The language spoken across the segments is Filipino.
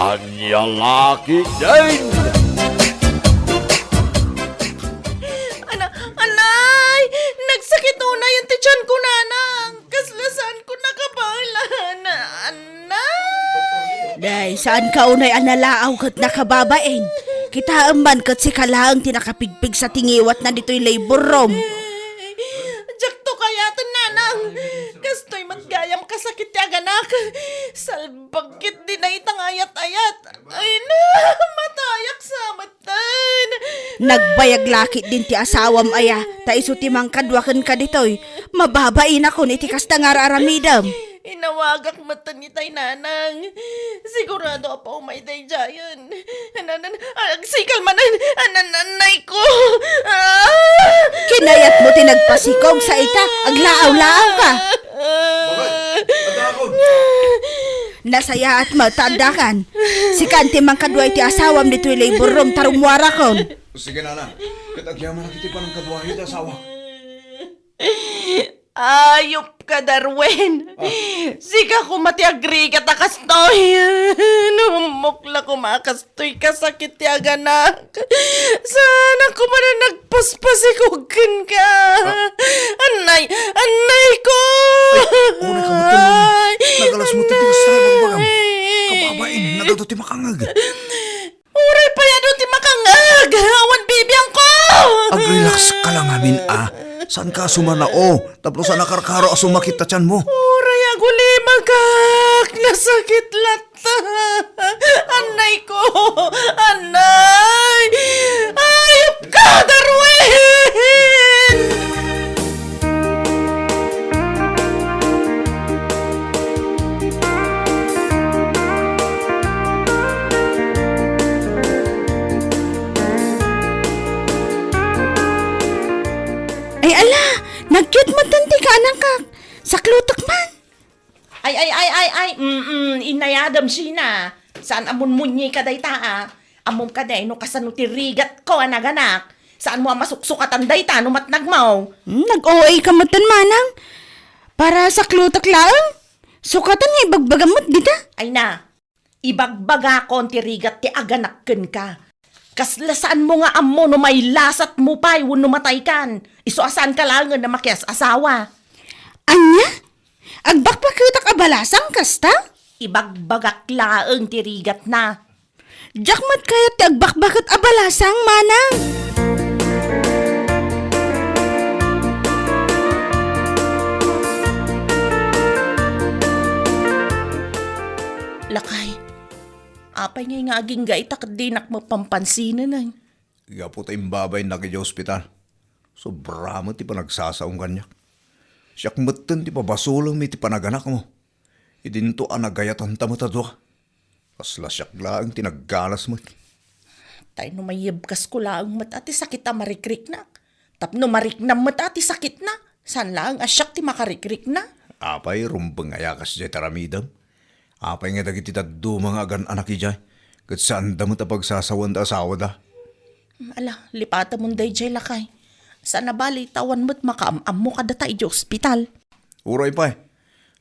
Anya laki din! Anay! Nagsakit una yung tiyan ko, nanang. Kaslasan ko nakabalan. Anay! Day, saan ka unay analaaw kat nakababain? Kita man kat si kalaang tinakapigpig sa tingiwat na dito'y labor room. Jak to kaya to, nanang. Kastoy matgayam kasakit ya ganak. Salbagkit din na itang ayat-ayat. Ay na, matayak sa matan. Nagbayag lakit din ti asawam aya, ta iso ti mangkadwakan ka dito'y. Mababain ako ni ti kasta nga aramidam. Inawagak matan ni tay nanang. Sigurado pa umayday jayan. Agsikal manan, ananay ko. Kinayat mo tinagpasikog sa ita, aglaaw-laaw ka. Nasaya at matadakan. Si kanti mangkadway ti asawam dito'y labor room tarumwara kon. Sige nana, katagyaman na kiti pa ng kadwayo ta asawa. Ayop ka, Darwin. Sika ko matiagri ka takastoy. Numukla ko makastoy ka sakit ya ganak. Sana ko man na nagpaspasikugan ka. Anay ko. Una ka matulog. Nagalas mo titi ka sa bagam. Kababain, nagado ti makangag. Uray pa yan ti makangag. Awan bibiyang ko. Ag-relax ka lang amin Saan ka sumanao? Tapos sa nakarkaro sumakit ta tiyan mo. Uray aguli magak. Nasakit lata. Anay ko. Anay. Ayop ka, Darwin. Ay ala, nag-cute mo tanti ka anak ka. Sa klutak man. Ay. Inayadam sina. Saan amon munyi ka day taa? Amom ka day no kasano tirigat ko anaganak. Saan mo masuksukatan day ta no matnagmaw? Nag-OA ka mo tan manang. Para sa klutak laang. Sukatan nga ibagbagamot dita. Ay na, ibagbaga ko ang tirigat ti aganakken ka. Kaslasaan mo nga amo no may lasat mo pa yun numatay kan. Isuasan ka lang na makias asawa. Anya? Agbakbakutak abalasang kasta? Ibagbagak laang tirigat na. Jakmat kaya ti agbakbakut abalasang manang. Lakay, apay nga aging gaitak di nakmapampansinan ay. Gapo tayong babay na kaya ospital. Sobra mo ti panagsasaong kanya. Siyak matan ti pabasulang mi ti panaganak mo. Idinto anagayatan tamatadwa. Kasla siyak lang tinaggalas mo. Tay no mayibkas ko lang matati sakit na marikrik na. Tapno mariknam matati sakit na. San lang asyak ti makarikrik na. Apay rumbang ayakas jay taramidam. Apay nga dagiti taddo mga agan anak ijay. Kat saan da mo tapagsasawan da asawa da. Ala, lipata mong day jay lakay. Saan na bali tawan mo't makaamam mo kada tayo di ospital. Uray pa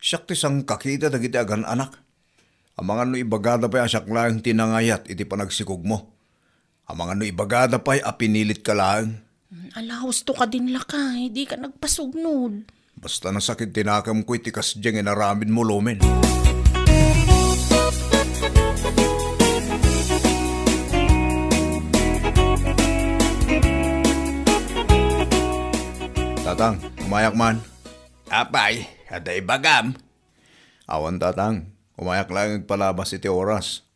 siyak ti sang kakita dagiti agan anak. Ang mga no ibagada pa siyak lang tinangayat iti panagsikog mo. Ang mga no ibagada pa apinilit ka lang. Ala, husto ka din lakay. Di ka nagpasugnod. Basta nasakit tinakam ko iti kasdyang inaramin mo lumen. Tatang, umayak man. Apay, aday bagam. Awan tatang, umayak lang agpalabas iti oras.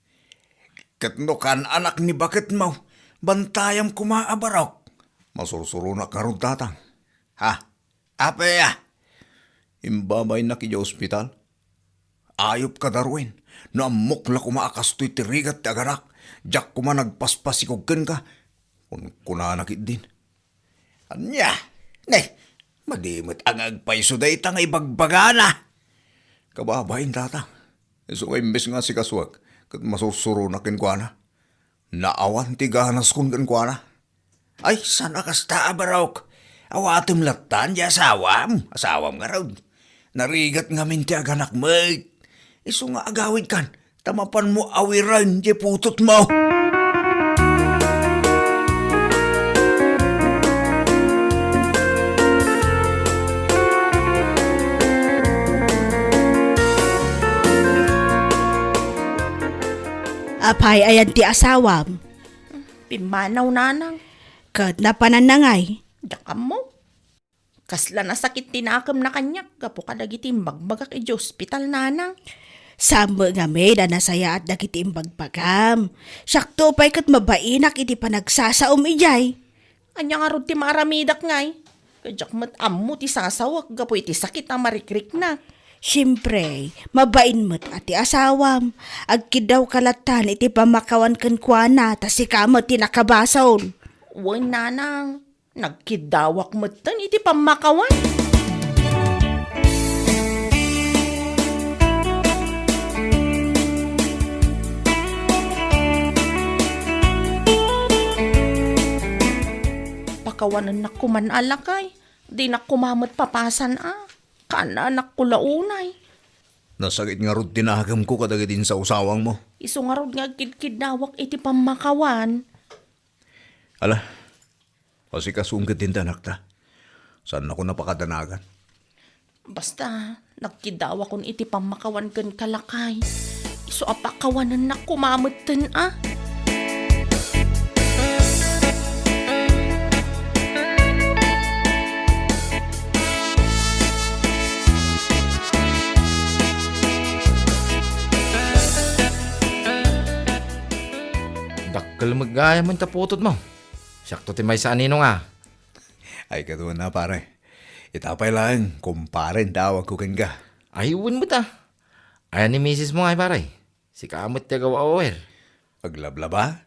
Katnukan anak ni bakit mo, bantayam kumaabarok. Masursuro na karon tatang. Ha? Apay Imbabay na kaya ospital. Ayop ka Darwin, no amok la kumaakastoy tirigat ti aganak. Jak kuma nagpaspasikogken ka. Kunanakit din. Anya, madimot ang agpaiso day tang ibagbagana. Kababain tatang. So imbes nga si kaswag, kat masursuro na kinkwana. Naawan ti ganas kun kinkwana. Ay, sana kasta abarok. Awatim latan di asawam. Asawam nga raw. Narigat nga min ti aganak mo. Iso nga agawid kan. Tamapan mo awiran, di putot mo. Apay ayan ti asawam. Pimanaw nanang. Kat napananangay. Dakam mo. Kasla na sakit tinakam na kanyak. Gapo ka dagiti magbagak iti hospital nanang. Sama nga may na nasaya at dagiti imbagbagam. Sakto pa'y kat mabainak iti panagsasaom ijay. Anya nga ron ti maramidak ngay. Kajak mat ammo ti sasawak. Gapo iti sakit ang marikrik na. Siyempre, mabain mo't ati asawam. Agkidaw kalatan iti pamakawan kan kuana ta si kamot ti nakabasaon. Uy nanang. Nagkidawak matan iti pamakawan. Pakawanan na kuman alakay. Di na kumamat papasan Kana anak ko launay. Nasakit nga ron tinahagam ko kadagidin sa usawang mo. Iso nga rod nga kidkidawak iti pamakawan. Ala, kasi kasungkit din tanak ta. Saan ako napakadanagan? Basta, nagkidawak kon iti pamakawan kan kalakay. Iso apakawanan na kumamatan Dakkel magaya man taputot mo. Sakto ti may sa anino nga. Ay katuwa na pare. Itapay lang, kumparen tawag ko kan ka. Ayun mo ta. Ayan ni misis mo ay pare. Si kaamot tiya gawa awer. Paglabla ba?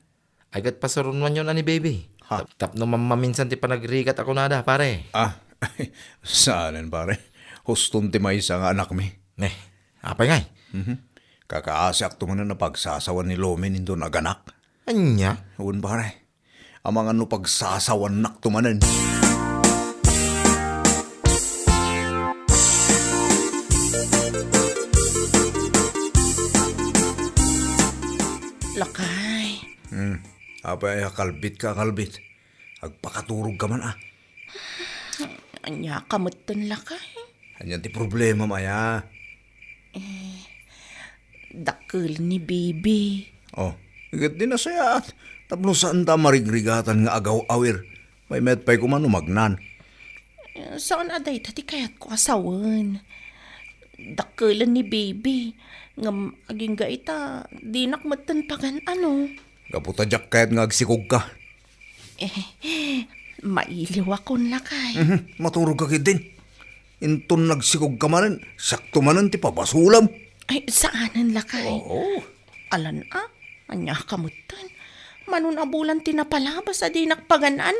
Ay kat pasaron man yun ani baby. Ha? Tap no maminsan ti panagrikat ako nada pare. Ay, saanan pare? Huston ti may isang anak mi. Ne, apay ngay. Kakaasak to man na pagsasawan ni Lomen into naganak. Anya? Uwan pare. Ang mga no pagsasawan nak tumanan. Lakay. Apay, kalbit. Agpakaturog ka man Anya kamatan lakay. Anyan ti problema maya. Dakil ni baby. Oh, igat din na saya. Tapno saan ta marigrigatan nga agaw-awir. May medpay kumano magnan. Saan aday tati kayat ko asawan. Dakilan ni baby. Ngam aging gaita. Di nakmatan pagan Kaputa jak kahit nga agsikog ka. Mailiw akong lakay. Maturog ka kit din. Inton nagsikog ka manan, sakto manan ti papasulam. Ay, saanan lakay? Oo. Alan anya kamutan. Manun abulan tinapalabas adi nakpagan Ay,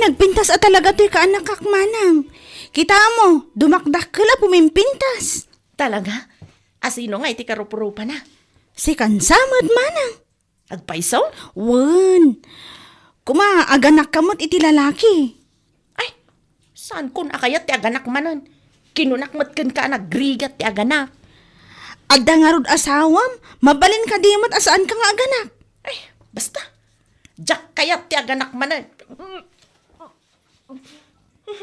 nagpintas at talaga to'y kaanak kakmanang. Kita mo, dumakdak ka la pumimpintas. Talaga? Asino nga iti karupurupa na? Si kansamad manang. Agpaisaw? Wan. Kuma, aganak kamot iti lalaki. Ay, saan kun akayat ti aganak manon? Kinunakmat kan ka nagrigat ti aganak. Adda nga rod asawam, mabalin ka dimot asaan ka nga aganak. Ay, basta. Jak kayat ti aganak manon.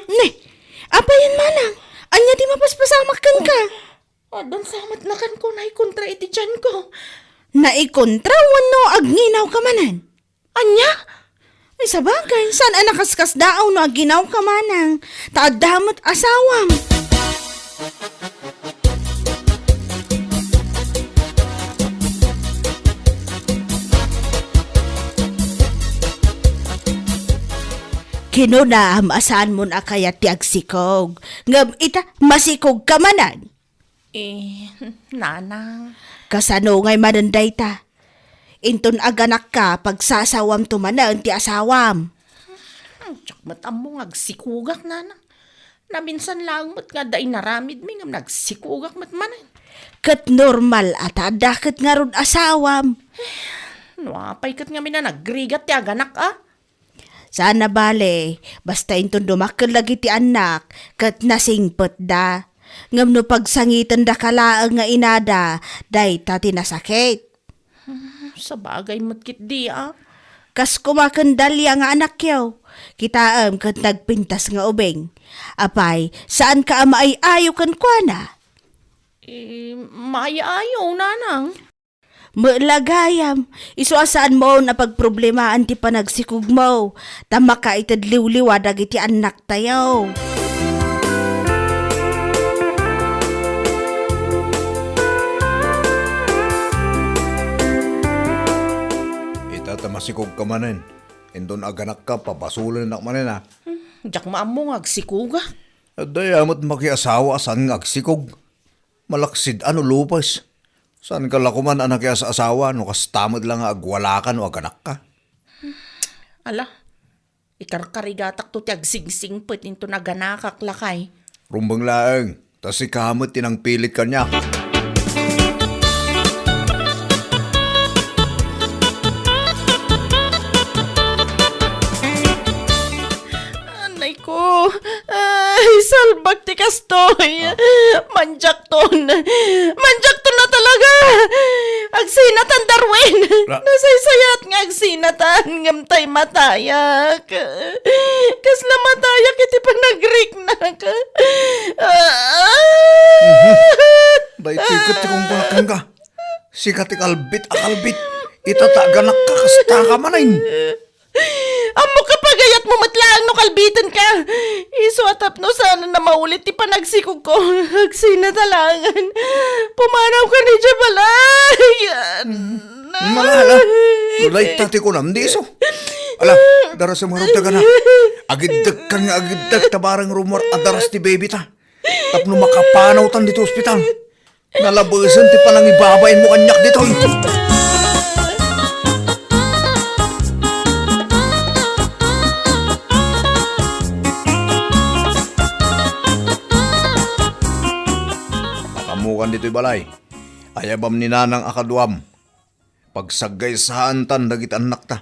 Ne, apa yan manang? Anya di mapaspasamakan ka. Adon samat na kan ko na kontra iti tiyan ko. Naikontra wano agnginaw ka manan. Anya? Ay sabagay, saan ang nakaskas daaw no aginaw ka manang? Taadamot asawam. Kinunam asan mo na kaya ti agsikog. Ngam ita masikog ka manan. Nanang. Kasano ngay madanday ta. Inton aganak ka pagsasawam tumanan ti asawam. Tsak matam mo agsikugak nanang. Naminsan lang mat nga day naramid mi ngam nagsikugak mat manan. Kat normal at adakat nga ron asawam. Nuapay kat nga mina nagrigat ti aganak Sana bale, basta intong dumakal lagi ti anak, kat nasingpet da. Ngam no pagsangitan da kalaang nga inada, day tati nasakit. Sa bagay mo't di Kas kumakandalya nga anak yaw. Kita kat nagpintas nga ubeng. Apay, saan ka ama ay ayo kan kuana? Maayaw, nanang. Malagayam, isuasaan mo na pagproblemaan ti panagsikog mo. Tama ka itadliw-liwa dagiti anak tayo. Itamasikog ka manin. Indon aganak ka, papasulan na manin ha. Diyak maamo ngagsikuga. Dayamot makiasawa saan ngagsikog. Malaksid ano lupas. Saan ka lakuman anak sa asawa no kastamad lang nga agwalakan o aganak ka. Ala, ikarkarigatak to ti agsingsing pet into naganakak lakay. Rumbang laeng, tas si kamot tinangpilit ka niya. Anay ko, ay salbag ti kastoy. Manjak ton na talaga. Agsinatan Darwin. Nasaysayat nga agsinatan ngamtay matayak. Kasla matayak iti pag nagrik na ka. Day tikot ti kong bulakang ka. Sikat ti kalbit akalbit. Itataganak ka kasta ka manayin. Amo ka pagayat mo matlaang no kalbitan ka. Iso atap no sana na maulit ti panagsikog ko. Agsinatalangan. Pumanaw ka ni Jabalay. Malala. Lulay tati ko namdiso. Ala, daras sa mga rupta ka na. Agiddag ka nga agiddag tabarang rumor at daras ti baby ta. Tapno makapanaw tan dito ospital. Nalabasan ti palang ibabayin mo kanyak dito. Makamukan dito'y balay. Ayabam ni nanang akaduam. Pagsagay saan tan dagit anak ta.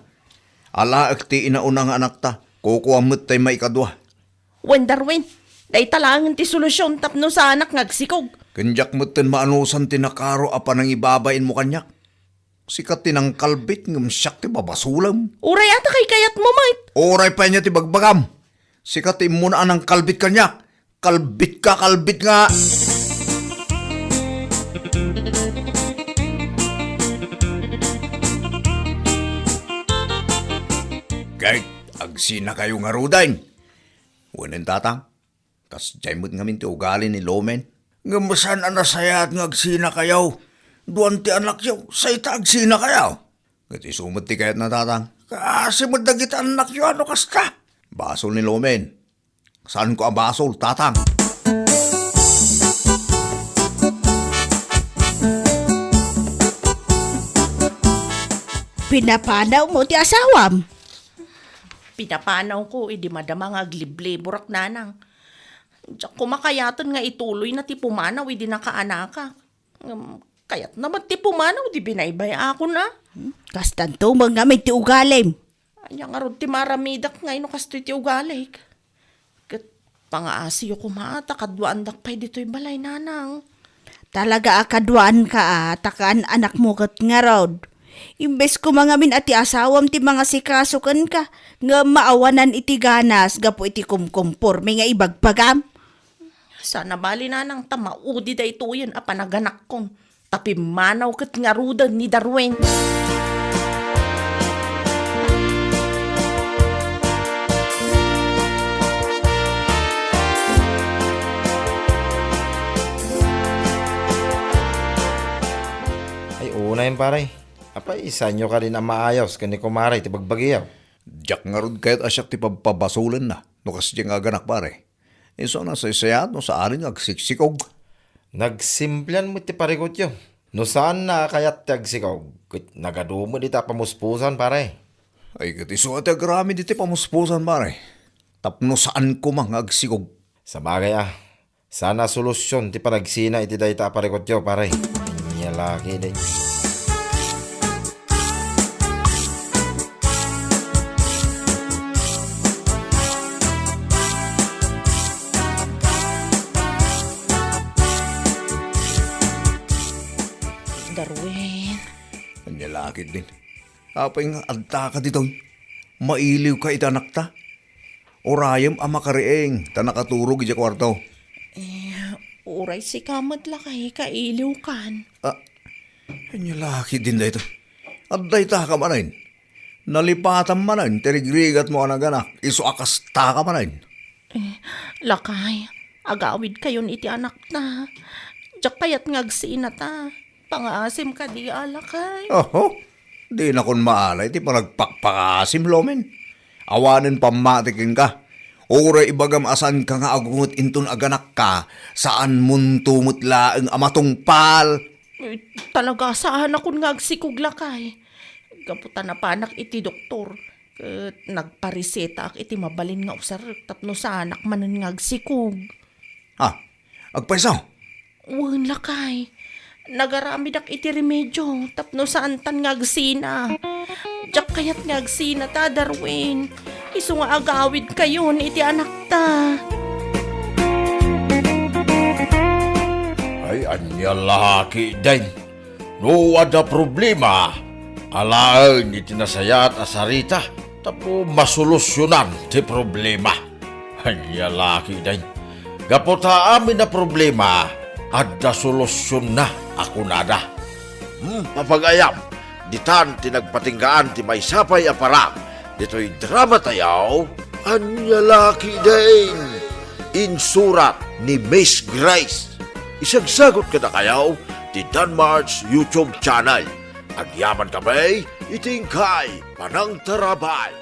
Ala akti inaunang anak ta. Kukuamot tay may kadwa. Wen Darwin, day talangan ti solusyon tapno sa anak ngagsikog. Kanyak moten maanusan tinakaro apa nang ibabain mo kanyak. Sikat tinang kalbit ngam siyak ti babasulam. Uray ata kay kayat mo, mate. Oray pa niya ti bagbagam. Sikat ti muna anang kalbit kanyak. Kalbit ka, kalbit nga. Kahit agsina kayo nga rudain. Wanin tatang, kas jaymot ngamin ti ugali ni Lomen. Ngamasan anasayat nga agsina kayaw. Duan ti anak yaw, sayta agsina kayaw. Gati sumot ti kayat na tatang. Kasi madagit anak yaw, ano kasta? Basol ni Lomen. Saan ko ang basol, tatang? Pinapanaw mo ti asawam. Pinapanaw ko, di madama nga aglible, burak nanang. Diyak kumakayatan nga ituloy na ti pumanaw, di nakaanaka. Kayat naman ti pumanaw, di binaybay ako na. Kastanto mga may ti ugalim. Anya nga ron ti maramidak nga ino kastoy ti ugalik. Kat pangaasiyo kumata, kadwaandak pa'y dito'y balay nanang. Talaga akadwaan ka takaan anak mo kat nga rod. Imbes ko mga min ati asawam ti mga sikasukan ka, nga maawanan iti ganas, gapo iti kumkumporme nga ibagpagam. Sana bali nanang tamaudi da ito yan, apanaganak kong. Tapi manaw kat nga rudan ni Darwin. Ay, una yun pare. Apay, isa nyo ka rin ang maayos kani kumaray ti bagbagiyaw. Diyak nga rod kahit asyak ti pabasulan na. No kasi nga ganak pare. Iso na sa isayat no sa aring agsiksikog. Nagsimplan mo ti parikot yun. No saan na kayat ti agsikaw? Nagadumo di ta pamuspusan pare. Ay kati so ati agrami di ti pamuspusan pare. Tapno saan ko mang agsikog. Sa bagay Sana solusyon ti panagsina iti dayta paregot yo pare. Anya laki day. Darwin. Anya laki din. Apay nga adta ka dito. Mailiw ka itanak ta. Orayam ang makarieng ta nakaturog iti kwarto. Uray si kamad lakay kailiw kan. Anya laki din dito. Adday ta ka manayin. Nalipatan manayin, tirigrigat mo anak-anak. Iso akas ta ka manayin. Lakay, agawid kayon iti anak ta. Diyak kayat ngagsina ta. Pangaasim ka di alakay. Oho, di na kon maalay, ti panagpakpakasim lomen. Awanin pamatikin ka. Ura ibagam asan ka nga agungot inton aganak ka, saan muntumot laeng amatong pal. Talaga saan akong ngagsikog lakay. Gaputan na panak iti doktor. Ket nagpariseta ak iti mabalin nga usar tapno sa anak manen ngagsikog. Agpaisaw. Wan lakay. Nagaramid ak iti remedyo tapno saan tan ngagsina. Diyak kayat ngagsina ta Darwin. Isu nga agawid kayon iti anak ta. Ay, anya laki din. No ada problema. Alaan iti nasayat asarita. Tapo masolusyonan ti problema. Anya laki din. Gapota amin na problema. Ada solusyon na ako nada. Papagayam. Ditan tinagpatinggaan ti may sapay aparam. Dito'y drama tayaw. Anya laki din. Insurat ni Miss Grace. Isagsagot ka na kayaw ti Danmar's YouTube channel. Agyaman kami, itingkay, panang tarabay.